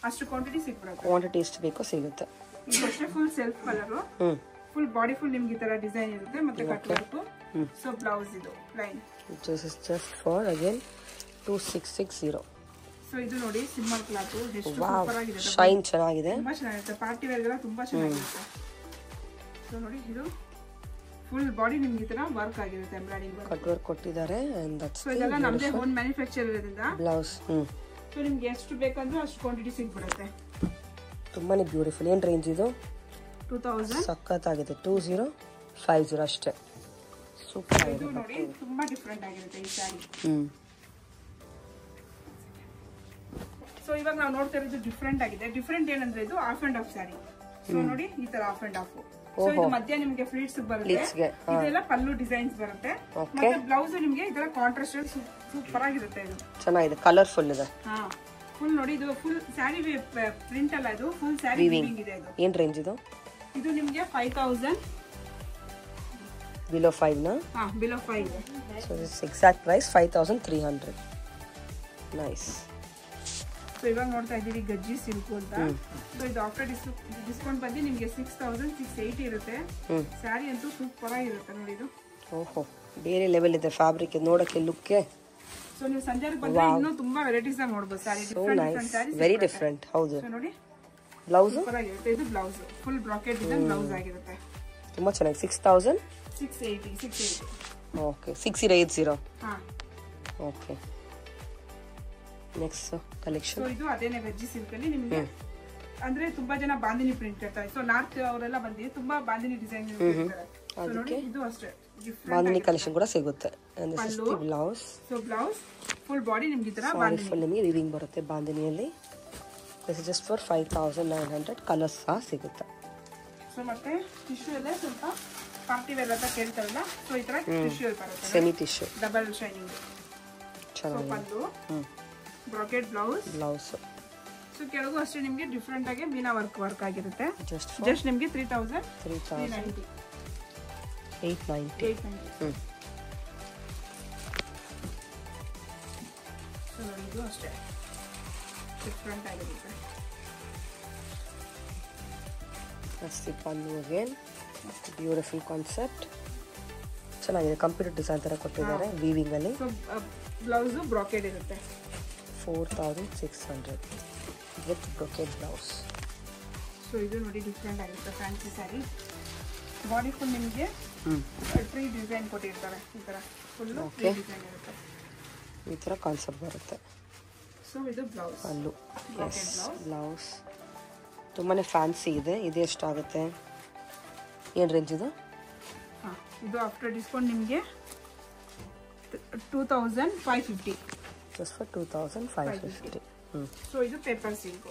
ಅಷ್ಟು ಕ್ವಾಂಟಿಟಿ ಸಿಕ್ಬಿಡುತ್ತೆ. ಕ್ವಾಂಟಿಟಿ ಎಷ್ಟು ಬೇಕೋ ಸಿಗುತ್ತೆ. ಇದು ಅಷ್ಟೇ full self colour, full body full ನಿಮ್ಗೆ ಈ ತರ ಡಿಸೈನ್ ಇರುತ್ತೆ ಮತ್ತೆ ಕಟ್ ವರ್ಕ್. ಸೊ ಬ್ಲೌಸ್ ಇದು plain. This is just for again 2660. So ಇದು ನೋಡಿ ಸಿಂಪಲ್ ಕ್ಲಾತ್, ಎಷ್ಟು ಸೂಪರ್ ಆಗಿದೆ, ಶೈನ್ ಚೆನ್ನಾಗಿದೆ, ತುಂಬಾ ಚೆನ್ನಾಗಿರುತ್ತೆ. ಪಾರ್ಟಿ ವೇರ್ ಗೆಲ್ಲ ತುಂಬಾ ಚೆನ್ನಾಗಿರುತ್ತೆ. ಸೊ ನೋಡಿ ಇದು ಫುಲ್ ಬಾಡಿ ನಿಮ್ಗೆ ಈ ತರ ವರ್ಕ್ ಆಗಿರುತ್ತೆ, ಎಂಬ್ರಾಯ್ಡಿಂಗ್ ವರ್ಕ್, ಕಟ್ ವರ್ಕ್ ಕೊಟ್ಟಿದ್ದಾರೆ. ಅಂಡ್ ದಟ್ಸ್ ಸೊ ಇದೆಲ್ಲ ನಮ್ಮದೇ ಓನ್ ಮ್ಯಾನುಫ್ಯಾಕ್ಚರ್ ಇರೋದ್ರಿಂದ ಬ್ಲೌಸ್. ಸೊ ನಿಮ್ಗೆ ಎಷ್ಟು ಬೇಕಂದ್ರೆ ಅಷ್ಟು ಕ್ವಾಂಟಿಟಿ ಸಿಕ್ಬಿಡುತ್ತೆ. ತುಂಬಾನೇ ಬ್ಯೂಟಿಫುಲ್. ಏನು ರೇಂಜ್ ಇದು? 2000. ಸಖತ್ತಾಗಿದೆ. 2050 ಅಷ್ಟೇ. ಸೂಪರ್ ಆಗಿದೆ. ಇದು ನೋಡಿ ತುಂಬಾ ಡಿಫ್ರೆಂಟ್ ಆಗಿರುತ್ತೆ ಈ ಸ್ಯಾರಿ. ಸೊ ಇವಾಗ ನಾವು ನೋಡ್ತಾ ಇರೋದು ಡಿಫ್ರೆಂಟ್ ಆಗಿದೆ. ಡಿಫ್ರೆಂಟ್ ಏನಂದ್ರೆ ಇದು half and half sari. So ನೋಡಿ ಈ ತರ ಹಾಫ್ ಅಂಡ್ ಹಾಫ್. ಸೊ ಇದು ಮಧ್ಯ ನಿಮ್ಗೆ ಫ್ಲೀಟ್ಸ್ ಬರುತ್ತೆ, ಇದೆಲ್ಲ ಪಲ್ಲು ಡಿಸೈನ್ಸ್ ಬರುತ್ತೆ, ಮತ್ತೆ ಬ್ಲೌಸ್ ನಿಮ್ಗೆ ಇದರ ಕಾಂಟ್ರಾಸ್ಟ್ ಸೂಪರ್ ಆಗಿರುತ್ತೆ. ಇದು ಚೆನ್ನಾಗಿದೆ, ಕಲರ್ಫುಲ್ ಇದೆ. ಫುಲ್ ನೋಡಿ ಇದು ಫುಲ್ ಸ್ಯಾರಿ ಪ್ರಿಂಟ್ ಅಲ್ಲ, ಇದು ಫುಲ್ ಸ್ಯಾರಿ ವೀವಿಂಗ್ ಇದೆ. ಇದು ಏನ್ ರೇಂಜ್ ಇದು? ಇದು ನಿಮ್ಗೆ 5000 ಬಿಲೋ 5 ನಾ? Below 5. So this exact price 5300. Nice. So ಇವಾಗ ನೋಡ್ತಾ ಇದ್ದೀವಿ ಗಜ್ಜಿ ಸಿಲ್ಕ್ ಅಂತ. ಸೊ ಇದು ಆಫ್ಟರ್ ಡಿಸ್ಕೌಂಟ್ ಬಂದು ನಿಮ್ಗೆ 6680 ಇರುತ್ತೆ. ಸ್ಯಾರಿ ಅಂತೂ ಸೂಪರ್ ಆಗಿರುತ್ತೆ ನೋಡಿ ಇದು. ಓಹೋ, ಬೇರೆ ಲೆವೆಲ್ ಇದೆ ಫ್ಯಾಬ್ರಿಕ್, ನೋಡಕ್ಕೆ ಲುಕ್. ಸೊ ನೀವು ಸಂಜೆಗೆ ಬಂದ್ರೆ ಇನ್ನೂ ತುಂಬಾ ವೆರೈಟೀಸ್ ನೋಡಬಹುದು. Sari different saris very different. ಹೌದು. ಸೊ ನೋಡಿ ಬ್ಲೌಸ್ ಸೂಪರ್ ಆಗಿರುತ್ತೆ. ಇದು blouse full bracket design blouse ಆಗಿರುತ್ತೆ. ತುಂಬಾ ಚೆನ್ನಾಗಿ. 6000 680. ಓಕೆ, 6080. ಹಾ ಓಕೆ. Next collection. ಸೊ ಇದು ಅದೇನೇ ಗಜ್ಜಿ ಸಿಲ್ಕ್ ಅಲ್ಲಿ ನಿಮಗೆ ಅಂದ್ರೆ ತುಂಬಾ ಜನ ಬಾಂದಿನಿ ಪ್ರಿಂಟ್ ಇರ್ತಾರೆ. ಸೊ ನಾರ್ತ್ ಅವರೆಲ್ಲ ಬಂದಿ ತುಂಬಾ ಬಾಂದಿನಿ ಡಿಸೈನ್ ಇರ್ತಾರೆ. ಸೊ ನೋಡಿ ಇದು ಅಷ್ಟೇ ಬಾಂದಿನಿ ಕಲೆಕ್ಷನ್ ಕೂಡ ಸಿಗುತ್ತೆ. Blouse. So blouse full body ನಿಮ್ಗೆ ಈ ತರ ಬಾಂದಿನಿ ಫುಲ್ ನಿಮಗೆ ವಿವಿಂಗ್ ಬರುತ್ತೆ ಬಾಂದಿನಿಯಲ್ಲಿ. This is just for 5900. Colours ಸಹ ಸಿಗುತ್ತೆ. ಸೊ ಮತ್ತೆ ಟಿಶ್ಯೂ ಎಲ್ಲ ಸ್ವಲ್ಪ ಪಾರ್ಟಿ ವೇರ್ ಅಂತ ಕೇಳ್ತಾರಲ್ಲ, ಸೊ ಈ ತರ ಟಿಶ್ಯೂ ಬರುತ್ತೆ, ಸೆಮಿ ಟಿಶ್ಯೂ, ಡಬಲ್ ಶೈನಿಂಗ್. ಚೆನ್ನಾಗಿ. ಪಲ್ಲು, ಬ್ರಾಕೆಟ್ ಬ್ಲೌಸ್. ಸೊ ಕೆಳಗೂ ಅಷ್ಟೇ ನಿಮ್ಗೆ ಡಿಫ್ರೆಂಟ್ ಆಗಿ ಮೀನಾ ವರ್ಕ್ ಆಗಿರುತ್ತೆ. ಜಸ್ಟ್ ನಿಮ್ಗೆ 3890. ಸೊ ನೋಡಿ ಇದು ಅಷ್ಟೇ ಡಿಫ್ರೆಂಟ್ ಆಗಿರುತ್ತೆ. That's the pallu again. Beautiful concept. ಚೆನ್ನಾಗಿದೆ. ಕಂಪ್ಯೂಟರ್ ಡಿಸೈನ್ ತರ ಕೊಟ್ಟಿದ್ದಾರೆ ವೀವಿಂಗ್ ಅಲ್ಲಿ. ಸೊ ಬ್ಲೌಸ್ ಬ್ರಾಕೆಟ್ ಇರುತ್ತೆ. 4600 ವಿತ್ ಬ್ರಾಕೆಟ್ ಬ್ಲೌಸ್. ಸೊ ಇದು ನೋಡಿ ಡಿಫ್ರೆಂಟ್ ಆಗಿರುತ್ತೆ ಫ್ಯಾನ್ಸಿ ಸ್ಯಾರಿ. ಬಾಡಿ ಫುಲ್ ನಿಮಗೆ ಟ್ರೀ ಡಿಸೈನ್ ಕೊಟ್ಟಿರ್ತಾರೆ, ಈ ತರ ಫುಲ್ ಟ್ರೀ ಡಿಸೈನ್ ಇರುತ್ತೆ. ಈ ತರ ಕಾನ್ಸೆಪ್ಟ್ ಬರುತ್ತೆ. ಸೊ ಇದು ಬ್ಲೌಸ್. ಪಲ್ಲು. ಬ್ಲೌಸ್ ತುಂಬಾನೇ ಫ್ಯಾನ್ಸಿ ಇದೆ. ಇದು ಎಷ್ಟಾಗುತ್ತೆ? ಏನು ರೇಂಜ್ ಇದು? ಇದು ಆಫ್ಟರ್ ಡಿಸ್ಕೌಂಟ್ ನಿಮಗೆ 2550. Just for 2550. ಸೊ ಇದು ಪೇಪರ್ ಸಿಲ್ಕ್.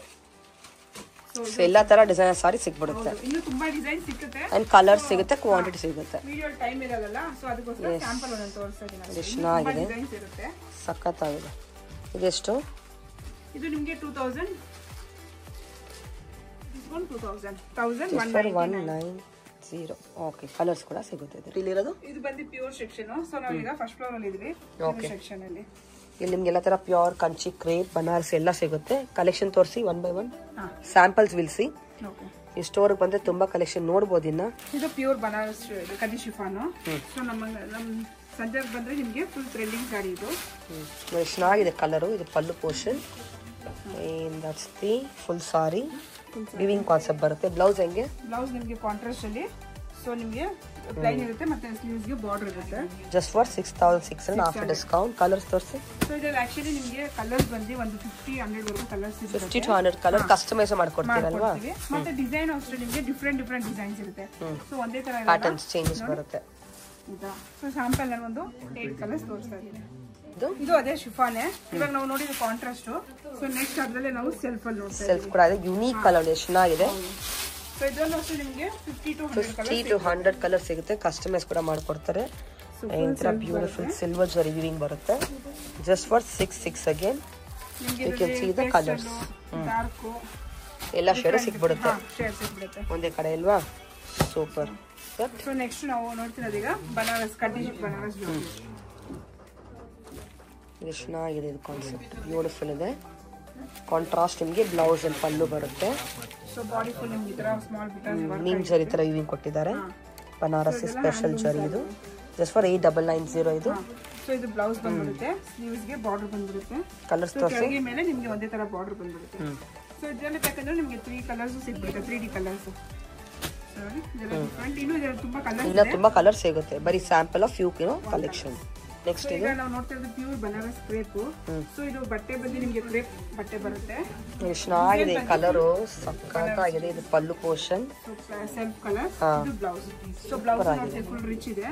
ಸೊ ಎಲ್ಲ ತರ ಡಿಸೈನ್ ಸಾರಿ ಸಿಕ್ಬಿಡುತ್ತೆ. ಇನ್ನು ತುಂಬಾ ಡಿಸೈನ್ ಸಿಗುತ್ತೆ ಅಂಡ್ ಕಲರ್ ಸಿಗುತ್ತೆ, ಕ್ವಾಂಟಿಟಿ ಸಿಗುತ್ತೆ. ವಿಡಿಯೋ ಟೈಮ್ ಇರಲ್ಲ, ಸೊ ಅದಕ್ಕೋಸ್ಕರ ಸ್ಯಾಂಪಲ್ ಒಂದೊಂದು ತೋರಿಸ್ತಾ ಇದ್ದೀನಿ. ಚೆನ್ನಾಗಿದೆ, ಡಿಸೈನ್ಸ್ ಇರುತ್ತೆ, ಸಖತ್ತಾಗಿದೆ. ಇದೆಷ್ಟು? ಇದು ನಿಮಗೆ 2000 ಡಿಸ್ಕೌಂಟ್ 1190. ಓಕೆ, ಕಲರ್ಸ್ ಕೂಡ ಸಿಗುತ್ತೆ. ಇಲ್ಲಿರೋದು ಇದು ಬಂದು ಪ್ಯೂರ್ ಸೆಕ್ಷನ್. ಸೊ ನಾವು ಈಗ ಫಸ್ಟ್ ಫ್ಲೋರ್ ಅಲ್ಲಿ ಇದೀವಿ. ಸೆಕ್ಷನ್ ಅಲ್ಲಿ ಇಲ್ಲಿ ನಿಮ್ಗೆ ಎಲ್ಲ ತರ ಪ್ಯೂರ್ ಕಂಚಿ, ಕ್ರೇಪ್, ಬನಾರಸ್ ಎಲ್ಲ ಸಿಗುತ್ತೆ. ಕಲೆಕ್ಷನ್ ತೋರಿಸಿ 1 by 1 ಸ್ಯಾಂಪಲ್ಸ್ ವಿಲ್ಸಿ. ಈ ಸ್ಟೋರ್ ಬಂದ್ರೆ ತುಂಬಾ ಕಲೆಕ್ಷನ್ ನೋಡಬಹುದು. ಇನ್ನ ಇದು ಪ್ಯೂರ್ ಬನಾರಸ್ ಕಡಿ ಶಿಫಾನ್. ಸೊ ನಮ್ಮ ಸಂಜೆಗೆ ಬಂದ್ರೆ ನಿಮ್ಗೆ ಫುಲ್ ಟ್ರೆಂಡಿಂಗ್ ಸಾರಿ ಇದು. ಚೆನ್ನಾಗಿದೆ ಕಲರು. ಇದು pallu portion. That's the full sari. Weaving concept ಬರುತ್ತೆ. ಬ್ಲೌಸ್ ಹೆಂಗೆ? ಬ್ಲೌಸ್ ನಿಮ್ಗೆ ಕಾಂಟ್ರಾಸ್ಟ್ ಅಲ್ಲಿ. ಸೊ ನಿಮ್ಗೆ ಪ್ಲೈನ್ ಇರುತ್ತೆ ಮತ್ತೆ ಸ್ಲೀವ್ಸ್ ಗೆ ಬಾರ್ಡರ್ ಇರುತ್ತೆ. Just for 6600 after discount. Colours ತೋರಿಸಿ. ಸೊ ಇದರಲ್ಲಿ ಆಕ್ಚುಲಿ ನಿಮ್ಗೆ ಕಲರ್ಸ್ ಬಂದು ಒಂದು 50-100 ವರೆಗೂ ಕಲರ್ಸ್ ಇರುತ್ತೆ. 50 to 100 ಕಲರ್ ಕಸ್ಟಮೈಸ್ ಮಾಡ್ಕೊಡ್ತೀರಲ್ವಾ? ಮತ್ತೆ ಡಿಸೈನ್ ಅಷ್ಟೇ ನಿಮ್ಗೆ ಡಿಫರೆಂಟ್ ಡಿಸೈನ್ಸ್ ಇರುತ್ತೆ. ಸೊ ಒಂದೇ ತರ ಪ್ಯಾಟರ್ನ್ಸ್ ಚೇಂಜಸ್ ಬರುತ್ತೆ. ಸೊ ಸ್ಯಾಂಪಲ್ ನಾನು ಒಂದು 8 ಕಲರ್ಸ್ ತೋರಿಸ್ತಾ ಇದ್ದೀನಿ. ಇದು ಅದೇ ಶಿಫಾನೆ. ಇವಾಗ ನಾವು ನೋಡಿದ ಕಾಂಟ್ರಾಸ್ಟ್. ಸೊ ನೆಕ್ಸ್ಟ್ ಅದ್ರಲ್ಲೇ ನಾವು ಸೆಲ್ಫ್ ಅಲ್ಲಿ ನೋಡ್ತಾ ಇದ್ದೀವಿ. ಸೆಲ್ಫ್ ಕೂಡ ಇದೆ, ಯೂನಿಕ್ ಕಲರ್ ಚೆನ್ನಾಗಿದೆ. ಸೊ ಇದನ್ನು ಅಷ್ಟೇ ನಿಮಗೆ 50 to 100 ಕಲರ್ ಸಿಗುತ್ತೆ. ಕಸ್ಟಮೈಸ್ ಕೂಡ ಮಾಡ್ಕೊಡ್ತಾರೆ. ಬ್ಯೂಟಿಫುಲ್ ಸಿಲ್ವರ್ ಜರಿ ವಿವಿಂಗ್ ಬರುತ್ತೆ. Just for 6600 again. You can see the colours. Dark ಎಲ್ಲ ಶೇಡ್ ಸಿಕ್ಬಿಡುತ್ತೆ ಒಂದೇ ಕಡೆ ಅಲ್ವಾ? ಸೂಪರ್. ಸೊ ನೆಕ್ಸ್ಟ್ ನಾವು ನೋಡ್ತಿರೋದು ಈಗ ಬನಾರಸ್ ಕಡ್ಡಿ ಬನಾರಸ್. ಇದು ಚೆನ್ನಾಗಿದೆ. ಇದು ಕಾನ್ಸೆಪ್ಟ್ ಬ್ಯೂಟಿಫುಲ್ ಇದೆ. ಕಾಂಟ್ರಾಸ್ಟ್ ನಿಮಗೆ ಬ್ಲೌಸ್ ಅಲ್ಲಿ ಪಲ್ಲು ಬರುತ್ತೆ. ಸೊ ಬಾಡಿ ಫುಲ್ ನಿಮ್ಗೆ ಈ ತರ ಸ್ಮಾಲ್ ಬಟನ್ಸ್ ವರ್ಕ್ ನೀಮ್ ಜರಿ ತರ ಯೂವಿಂಗ್ ಕೊಟ್ಟಿದ್ದಾರೆ. ಬನಾರಸಿ ಸ್ಪೆಷಲ್ ಜರಿ ಇದು. ಜಸ್ಟ್ ಫಾರ್ 8990 ಇದು. ಸೊ ಇದು ಬ್ಲೌಸ್ ಬಂದ್ಬಿಡುತ್ತೆ. ಸ್ಲೀವ್ಸ್ ಗೆ ಬಾರ್ಡರ್ ಬಂದ್ಬಿಡುತ್ತೆ. ಕಲರ್ಸ್ ತೋರಿಸಿ. ಕೆಳಗೆ ಮೇಲೆ ನಿಮ್ಗೆ ಒಂದೇ ತರ ಬಾರ್ಡರ್ ಬಂದ್ಬಿಡುತ್ತೆ. ಸೊ ಇದರಲ್ಲಿ ಬೇಕಂದ್ರೆ ನಿಮ್ಗೆ 3 ಕಲರ್ಸ್ ಸಿಗ್ಬಿಡುತ್ತೆ. 3D colours. ಸರಿ ಇದೆಲ್ಲ ಡಿಫರೆಂಟ್. ಇನ್ನೂ ಇದರಲ್ಲಿ ತುಂಬಾ ಕಲರ್ಸ್ ಇದೆ. ತುಂಬಾ ಕಲರ್ಸ್ ಸಿಗುತ್ತೆ. ಬರೀ sample of few collection. Next ಈಗ ನಾವು ನೋಡ್ತಾ ಇರೋದು ಪ್ಯೂರ್ ಬನಾರಸ್ ಕ್ರೇಪ್. ಸೊ ಇದು ಬಟ್ಟೆ ಬಂದು ನಿಮಗೆ ಕ್ರೇಪ್ ಬಟ್ಟೆ ಬರುತ್ತೆ. ಚೆನ್ನಾಗಿದೆ ಕಲರು, ಸಕ್ಕತ್ತಾಗಿದೆ. ಇದು ಪಲ್ಲು ಪೋರ್ಷನ್, ಸೆಲ್ಫ್ ಕಲರ್. ಇದು ಬ್ಲೌಸ್. ಸೊ ಬ್ಲೌಸ್ ನೋಡಿ ಫುಲ್ ರಿಚ್ ಇದೆ.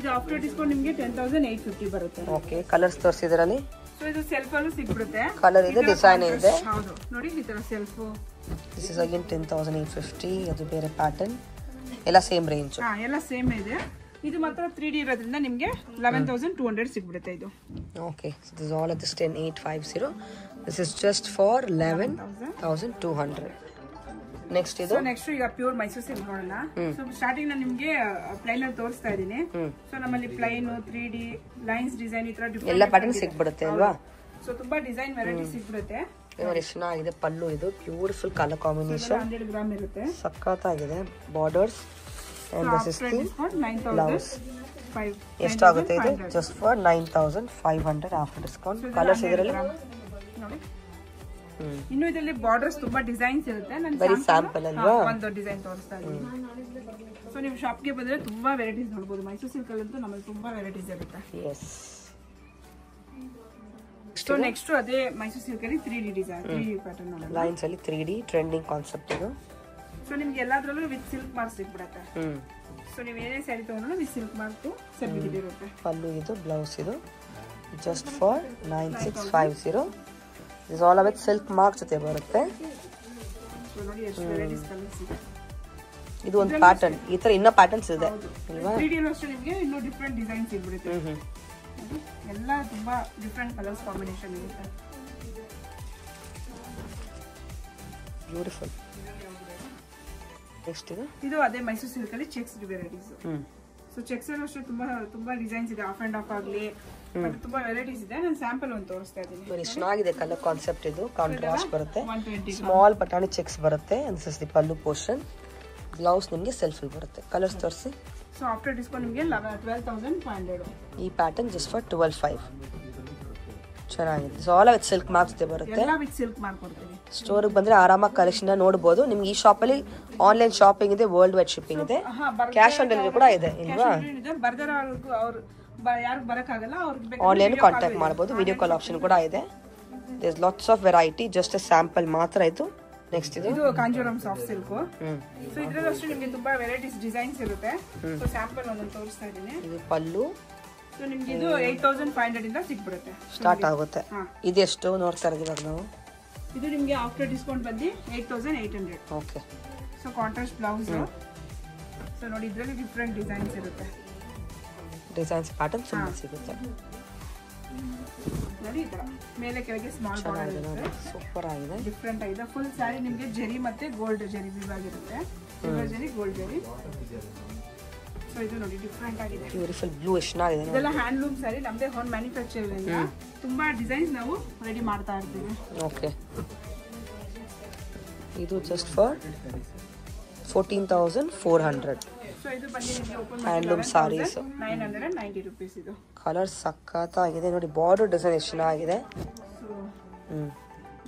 ಇದು ಆಫ್ಟರ್ ಡಿಸ್ಕೌಂಟ್ ನಿಮಗೆ 10,850 ಬರುತ್ತೆ. ಓಕೆ, ಕಲರ್ಸ್ ತೋರಿಸಿದ್ರಲ್ಲಿ. ಸೊ ಇದು ಸೆಲ್ಫ್ ಅಲ್ಲೂ ಸಿಗ್ಬಿಡುತ್ತೆ. ಕಲರ್ ಇದೆ, ಡಿಸೈನ್ ಇದೆ. ಹೌದು ನೋಡಿ ಈ ತರ ಸೆಲ್ಫ್. This is again 10,850. ಅದು ಬೇರೆ ಪ್ಯಾಟರ್ನ್. ಎಲ್ಲ ಸೇಮ್ ರೇಂಜ್. ಎಲ್ಲ ಸೇಮ್ ಇದೆ. ಇದು ಮಾತ್ರ 3D ಇರೋದ್ರಿಂದ ನಿಮಗೆ 11,200 ಸಿಗ್ಬಿಡುತ್ತೆ ಇದು. Okay, this is all at this 10,850. This is just for 11,200. Next ಇದು. ನೆಕ್ಸ್ಟ್ ಈಗ ಪ್ಯೂರ್ ಮೈಸೂರು ಸಿಲ್ಕ್ ನೋಡೋಣ. ಸೊ ಸ್ಟಾರ್ಟಿಂಗ್ ನಾನು ನಿಮಗೆ ಪ್ಲೈನ್ ಅಲ್ಲಿ ತೋರಿಸ್ತಾ ಇದ್ದೀನಿ. ಸೊ ನಮ್ಮಲ್ಲಿ ಪ್ಲೈನ್ 3D ಲೈನ್ಸ್ ಡಿಸೈನ್ ಈ ತರ ಎಲ್ಲ ಪ್ಯಾಟರ್ನ್ ಸಿಗ್ಬಿಡುತ್ತೆ ಅಲ್ವಾ? ಸೊ ತುಂಬಾ ಡಿಸೈನ್ ವೆರೈಟಿ ಸಿಗ್ಬಿಡುತ್ತೆ. ಚೆನ್ನಾಗಿದೆ ಪಲ್ಲು. ಇದು ಬ್ಯೂಟಿಫುಲ್ ಕಲರ್ ಕಾಂಬಿನೇಷನ್. 100 ಗ್ರಾಮ್ ಇರುತ್ತೆ. ಸಕ್ಕತ್ತಾಗಿದೆ. Borders and this is the blouse. ಎಷ್ಟಾಗುತ್ತೆ ಇದು? Just for 9,500 after discount. Colours ಇದರಲ್ಲಿ ನೋಡಿ. ಇನ್ನು ಇದರಲ್ಲಿ ಬಾರ್ಡರ್ಸ್ ತುಂಬಾ ಡಿಸೈನ್ಸ್ ಇರುತ್ತೆ. ನಾನು ಬರೀ ಸ್ಯಾಂಪಲ್ ಅಲ್ವಾ? ಒಂದು ಡಿಸೈನ್ ತೋರಿಸ್ತಾ ಇದ್ದೀನಿ. ಸೊ ನೀವು ಶಾಪ್ಗೆ ಬಂದ್ರೆ ತುಂಬಾ ವೆರೈಟೀಸ್ ನೋಡಬಹುದು. ಮೈಸೂರು ಸಿಲ್ಕ್ ಅಲ್ಲಂತೂ ನಮ್ಮಲ್ಲಿ ತುಂಬಾ ವೆರೈಟೀಸ್ ಇರುತ್ತೆ. ಎಸ್. ಸೊ ನೆಕ್ಸ್ಟ್ ಅದೇ ಮೈಸೂರು ಸಿಲ್ಕ್ ಅಲ್ಲಿ 3D ಡಿಸೈನ್, 3D ಪ್ಯಾಟರ್ನ್ ನೋಡೋಣ. ಲೈನ್ಸ್ ಅಲ್ಲಿ 3D ಟ್ರೆಂಡಿಂಗ್ ಕಾನ್ಸೆಪ್ಟ್ ಇದು. ಸೊ ನಿಮ್ಗೆ ಎಲ್ಲಾದ್ರಲ್ಲೂ ವಿತ್ ಸಿಲ್ಕ್ ಮಾರ್ಕ್ ಸಿಗ್ಬಿಡುತ್ತೆ. ಸೊ ನೀವು ಏನೇ ಸ್ಯಾರಿ ತಗೊಂಡ್ರು ವಿತ್ ಸಿಲ್ಕ್ ಮಾರ್ಕ್ ಸರ್ಟಿಫಿಕೇಟ್ ಇರುತ್ತೆ. ಪಲ್ಲು ಇದು, ಬ್ಲೌಸ್ ಇದು. Just for 9,650. This all with silk mark ಜೊತೆ ಬರುತ್ತೆ. ಸೊ ನೋಡಿ ಎಷ್ಟು ವೆರೈಟೀಸ್ ಕಲರ್ಸ್ ಇದೆ. ಇದು ಒಂದು ಪ್ಯಾಟರ್ನ್. ಈ ತರ ಇನ್ನೂ ಪ್ಯಾಟರ್ನ್ಸ್ ಇದೆ ಅಲ್ವಾ? 3D ಅಲ್ಲೂ ಅಷ್ಟೇ ನಿಮಗೆ ಇನ್ನೂ ಡಿಫರೆಂಟ್ ಡಿಸೈನ್ ಸಿಗ್ಬಿಡುತ್ತೆ. ಎಲ್ಲ ತುಂಬಾ ಡಿಫರೆಂಟ್ ಕಲರ್ಸ್ ಕಾಂಬಿನೇಷನ್ ಇರುತ್ತೆ. ಬ್ಯೂಟಿಫುಲ್. ನೆಕ್ಸ್ಟ್ ಇದು ಅದೇ ಮೈಸೂರು ಸಿಲ್ಕ್ ಅಲ್ಲಿ ಚೆಕ್ಸ್ ವೆರೈಟೀಸ್. ಸೊ ಚೆಕ್ಸ್ ಅಲ್ಲೂ ಅಷ್ಟೇ ತುಂಬಾ ಡಿಸೈನ್ಸ್ ಇದೆ. ಆಫ್ ಅಂಡ್ ಆಫ್ ಆಗಲಿ ಮತ್ತೆ ತುಂಬಾ ವೆರೈಟೀಸ್ ಇದೆ. ನಾನು ಸ್ಯಾಂಪಲ್ ಒಂದು ತೋರಿಸ್ತಾ ಇದ್ದೀನಿ. ಬರೀ ಚೆನ್ನಾಗಿದೆ ಕಲರ್ ಕಾನ್ಸೆಪ್ಟ್. ಇದು ಕಾಂಟ್ರಾಸ್ಟ್ ಬರುತ್ತೆ. ಸ್ಮಾಲ್ ಪಟಾಣಿ ಚೆಕ್ಸ್ ಬರುತ್ತೆ. This is the pallu portion. Blouse ನಿಮಗೆ ಸೆಲ್ಫ್ ಬರುತ್ತೆ. ಕಲರ್ಸ್ ತೋರಿಸಿ. ಸೊ ಆಫ್ಟರ್ ಡಿಸ್ಕೌಂಟ್ ನಿಮಗೆ 12,500. ಈ ಪ್ಯಾಟರ್ನ್ ಜಸ್ಟ್ ಫಾರ್ 12,500. ಚೆನ್ನಾಗಿದೆ. So all with silk marks ಬರುತ್ತೆ. ಎಲ್ಲ ವಿತ್ ಸಿಲ್ಕ್ ಮಾರ್ಕ್ ಕೊಡ್ತೀವಿ. ಸ್ಟೋರ್ಗೆ ಬಂದ್ರೆ ಆರಾಮಾಗಿ ಕಲೆಕ್ಷನ್ ನೋಡಬಹುದು. ನಿಮ್ಗೆ ಈ ಶಾಪ್ ಅಲ್ಲಿ ಆನ್ಲೈನ್ ಶಾಪಿಂಗ್ ಇದೆ, ವರ್ಲ್ಡ್ ವೈಡ್ ಶಿಪ್ಪಿಂಗ್ ಇದೆ, ಕ್ಯಾಶ್ ಆನ್ ಡೆಲಿವರಿ ಕೂಡ ಇದೆ ಇಲ್ವಾ? ಯಾರು ಬರಕ್ಕಾಗಲ್ಲ ಅವ್ರಿಗೆ ಆನ್ಲೈನ್ ಕಾಂಟ್ಯಾಕ್ಟ್ ಮಾಡಬಹುದು. ವಿಡಿಯೋ ಕಾಲ್ ಆಪ್ಷನ್ ಕೂಡ ಇದೆ. There is lots of variety. Just sample ಮಾತ್ರ ಇದು. ನೆಕ್ಸ್ಟ್ ಇದು ಕಾಂಜೀವರಂ ಸಾಫ್ಟ್ ಸಿಲ್ಕ್. ಸೊ ಇದ್ರಲ್ಲಿ ಅಷ್ಟೇ ನಿಮಗೆ ತುಂಬಾ ವೆರೈಟೀಸ್ ಡಿಸೈನ್ಸ್ ಇರುತ್ತೆ. ಸೊ ಸ್ಯಾಂಪಲ್ ಒಂದೊಂದು ತೋರಿಸ್ತಾ ಇದ್ದೀನಿ. ಇದು ಪಲ್ಲು. ಸೊ ನಿಮ್ಗೆ ಇದು 8,500 ಇಂದ ಸಿಗ್ಬಿಡುತ್ತೆ. ಸ್ಟಾರ್ಟ್ ಆಗುತ್ತೆ. ಇದೆಷ್ಟು ನೋಡ್ತಾ ಇದ್ದೀವಿ ಇವಾಗ ನಾವು? ಇದು ನಿಮಗೆ ಆಫ್ಟರ್ ಡಿಸ್ಕೌಂಟ್ ಬಂದು 8,800. Okay. So contrast blouse. So ನೋಡಿ ಇದರಲ್ಲಿ ಡಿಫರೆಂಟ್ ಡಿಸೈನ್ಸ್ ಇರುತ್ತೆ. ಡಿಸೈನ್ಸ್ ಪ್ಯಾಟರ್ನ್ ತುಂಬಾ ಸಿಗುತ್ತೆ. ನೋಡಿ ಈ ತರ ಮೇಲೆ ಕೆಳಗೆ ಸ್ಮಾಲ್ ಬಾರ್ಡರ್ ಇರುತ್ತೆ. ಸೂಪರ್ ಆಗಿದೆ. ಡಿಫರೆಂಟ್ ಆಗಿದೆ. ಫುಲ್ ಸ್ಯಾರಿ ನಿಮಗೆ ಜರಿ ಮತ್ತೆ ಗೋಲ್ಡ್ ಜರಿ ವಿವಾಗಿರುತ್ತೆ. ಸಿಲ್ವರ್ ಜರಿ, ಗೋಲ್ಡ್ ಜರಿ. ಸೊ ಇದು ನೋಡಿ ಡಿಫರೆಂಟ್ ಆಗಿದೆ. ಬ್ಯೂಟಿಫುಲ್ ಬ್ಲೂ ಚೆನ್ನಾಗಿದೆ. ಇದೆಲ್ಲ ಹ್ಯಾಂಡ್ಲೂಮ್ ಸ್ಯಾರಿ. ನಮ್ಮದೇ ಹೋಮ್ ಮ್ಯಾನುಫ್ಯಾಕ್ಚರ್ ಇಂದ ತುಂಬಾ ಡಿಸೈನ್ಸ್ ನಾವು ರೆಡಿ ಮಾಡ್ತಾ ಇರ್ತೀವಿ. ಓಕೆ. ಇದು ಜಸ್ಟ್ ಫಾರ್ 14,400. ಸೊ ಇದು ಬಂದು ನಿಮಗೆ ಓಪನ್ ಹ್ಯಾಂಡ್ಲೂಮ್ ಸಾರೀಸ್ 990 ರೂಪೀಸ್. ಇದು ಕಲರ್ ಸಕ್ಕತ್ತಾಗಿದೆ ನೋಡಿ. ಬಾರ್ಡರ್ ಡಿಸೈನ್ ಎಷ್ಟು ಚೆನ್ನಾಗಿದೆ.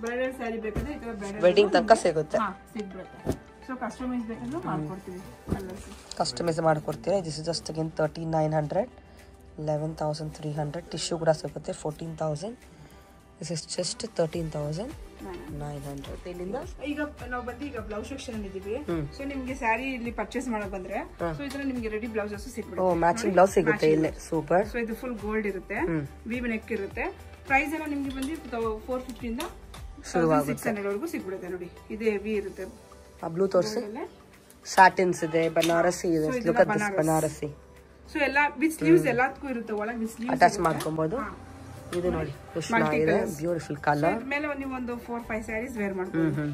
ಬ್ರೈಡಲ್ ಸ್ಯಾರಿ ಬೇಕಾದ್ರೆ ಈ ತರ ಬ್ರೈಡಲ್ ವೆಡ್ಡಿಂಗ್ ತನಕ ಸಿಗುತ್ತೆ. ಸಿಗ್ಬಿಡುತ್ತೆ. ಸೊ ಕಸ್ಟಮೈಸ್ ಬೇಕಂದ್ರೆ ಮಾಡ್ಕೊಡ್ತೀವಿ. ಕಸ್ಟಮೈಸ್ ಮಾಡ್ಕೊಡ್ತೀರಾ. This is just again 13,900. 11,300. Tissue ಕೂಡ ಸಿಗುತ್ತೆ 14,000. This is just 13,900. ಇಲ್ಲಿಂದ ಈಗ ನಾವು ಬಂದು ಈಗ ಬ್ಲೌಸ್ ಸೆಕ್ಷನ್ ಇದ್ದೀವಿ. ಸೊ ನಿಮ್ಗೆ ಸ್ಯಾರಿ ಇಲ್ಲಿ ಪರ್ಚೇಸ್ ಮಾಡಕ್ ಬಂದ್ರೆ ಸೊ ಇದ್ರ ನಿಮ್ಗೆ ರೆಡಿ ಬ್ಲೌಸಸ್ ಸಿಗ್ಬಿಡುತ್ತೆ. ಓ, ಮ್ಯಾಚಿಂಗ್ ಬ್ಲೌಸ್ ಸಿಗುತ್ತೆ ಇಲ್ಲಿ. ಸೂಪರ್. ಸೊ ಇದು ಫುಲ್ ಗೋಲ್ಡ್ ಇರುತ್ತೆ. ವೀವ್ ನೆಕ್ ಇರುತ್ತೆ. ಪ್ರೈಸ್ ಎಲ್ಲ ನಿಮ್ಗೆ ಬಂದು 450 ಇಂದ 600 ವರೆಗೂ ಸಿಗ್ಬಿಡುತ್ತೆ. ನೋಡಿ ಇದು ಹೆವಿ ಇರುತ್ತೆ. ಆ ಬ್ಲೂ ತೋರಿಸಿ. ಸ್ಯಾಟಿನ್ಸ್ ಇದೆ, ಬನಾರಸಿ ಇದೆ. Look at this Banarasi. So ಎಲ್ಲ ವಿತ್ ಸ್ಲೀವ್ಸ್ ಎಲ್ಲದಕ್ಕೂ ಇರುತ್ತೆ. ಒಳಗೆ ವಿತ್ ಸ್ಲೀವ್ಸ್ ಅಟ್ಯಾಚ್ ಮಾಡ್ಕೊಬಹುದು. ಇದು ನೋಡಿ ಎಷ್ಟು ಚೆನ್ನಾಗಿದೆ. Beautiful colour. ಮೇಲೆ ನೀವು ಒಂದು 4-5 ಸ್ಯಾರೀಸ್ ವೇರ್ ಮಾಡ್ಬೋದು.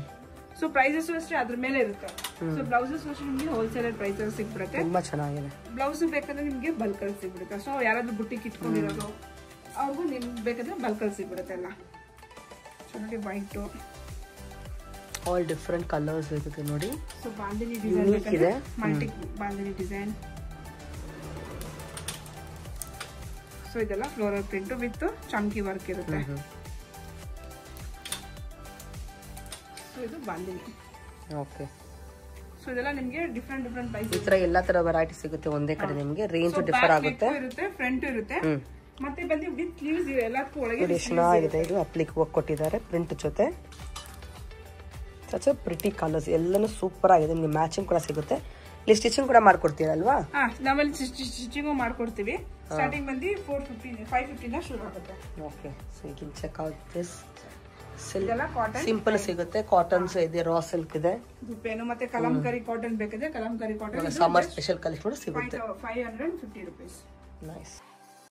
ಸೊ ಪ್ರೈಸಸ್ ಅಷ್ಟೇ ಅದ್ರ ಮೇಲೆ ಇರುತ್ತೆ. ಸೊ ಬ್ಲೌಸಸ್ ಅಷ್ಟೇ ನಿಮಗೆ ಹೋಲ್ಸೇಲ್ ಪ್ರೈಸ್ ಸಿಗ್ಬಿಡುತ್ತೆ. ತುಂಬಾ ಚೆನ್ನಾಗಿದೆ. ಬ್ಲೌಸ್ ಬೇಕಂದ್ರೆ ನಿಮಗೆ ಬಲ್ಕ್ ಅಲ್ಲಿ ಸಿಗ್ಬಿಡುತ್ತೆ. ಸೊ ಯಾರಾದ್ರೂ ಬುಟ್ಟಿಗೆ ಇಟ್ಕೊಂಡಿರೋದು ಅವ್ರಿಗೂ ನಿಮ್ಗೆ ಬೇಕಾದ್ರೆ ಬಲ್ಕ್ ಅಲ್ಲಿ ಸಿಗ್ಬಿಡುತ್ತೆ ಎಲ್ಲ. ಸೊ ಸೊ ನೋಡಿ ವೈಟ್, ಆಲ್ ಡಿಫ್ರೆಂಟ್ ಕಲರ್ಸ್ ಇರುತ್ತೆ ನೋಡಿ. ಸೊ ಬಾಂದಿನಿ ಯೂನಿಕ್ ಡಿಸೈನ್ ಇದೆ. Multi bandhani design. ಸೊ ಇದೆಲ್ಲ floral print with chunky work ಇರುತ್ತೆ. ಸೊ ಇದು ಬಾಂದಿನಿ. ಓಕೆ. ಸೊ ಇದೆಲ್ಲ ನಿಮಗೆ ಡಿಫರೆಂಟ್ ಪ್ರೈಸ್. ಈ ತರ ಎಲ್ಲಾ ತರ ವೆರೈಟಿ ಸಿಗುತ್ತೆ ಒಂದೇ ಕಡೆ ನಿಮಗೆ. ರೇಂಜ್ ಡಿಫರ್ ಆಗುತ್ತೆ. ಇರುತ್ತೆ, ಫ್ರಂಟ್ ಇರುತ್ತೆ, ಮತ್ತೆ ಬಂದು ವಿತ್ ಸ್ಲೀವ್ಸ್ ಎಲ್ಲದಕ್ಕೂ ಒಳಗೆ ಚೆನ್ನಾಗಿದೆ. ಇದು ಅಪ್ಲಿಕ್ ವರ್ಕ್ ಕೊಟ್ಟಿದ್ದಾರೆ ಪ್ರಿಂಟ್ ಜೊತೆ. ಸಚ್ ಪ್ರಿಟಿ ಕಲರ್ಸ್ ಎಲ್ಲಾನು ಸೂಪರ್ ಆಗಿದೆ. ನಿಮಗೆ ಮ್ಯಾಚಿಂಗ್ ಕೂಡ ಸಿಗುತ್ತೆ. ಇಲ್ಲಿ ಸ್ಟಿಚಿಂಗ್ ಕೂಡ ಮಾಡ್ಕೊಡ್ತೀರಲ್ವಾ? ನಾವಲ್ಲಿ ಸ್ಟಿಚಿಂಗು ಮಾಡ್ಕೊಡ್ತೀವಿ. ಸ್ಟಾರ್ಟಿಂಗ್ ಬಂದು 550 ಶುರು ಆಗುತ್ತೆ. Okay. So you can check out this. ಇದೆಲ್ಲ ಕಾಟನ್ ಸಿಂಪಲ್ ಸಿಗುತ್ತೆ. ಕಾಟನ್ಸ್ ಇದೆ, ರಾ ಸಿಲ್ಕ್ ಇದೆ, ದುಪ್ಪೇನು ಮತ್ತೆ ಕಲಂಕರಿ ಕಾಟನ್ ಬೇಕಿದ್ರೆ kalamkari cotton. Summer special collection ಸಿಗುತ್ತೆ. 550 rupees. ನೈಸ್.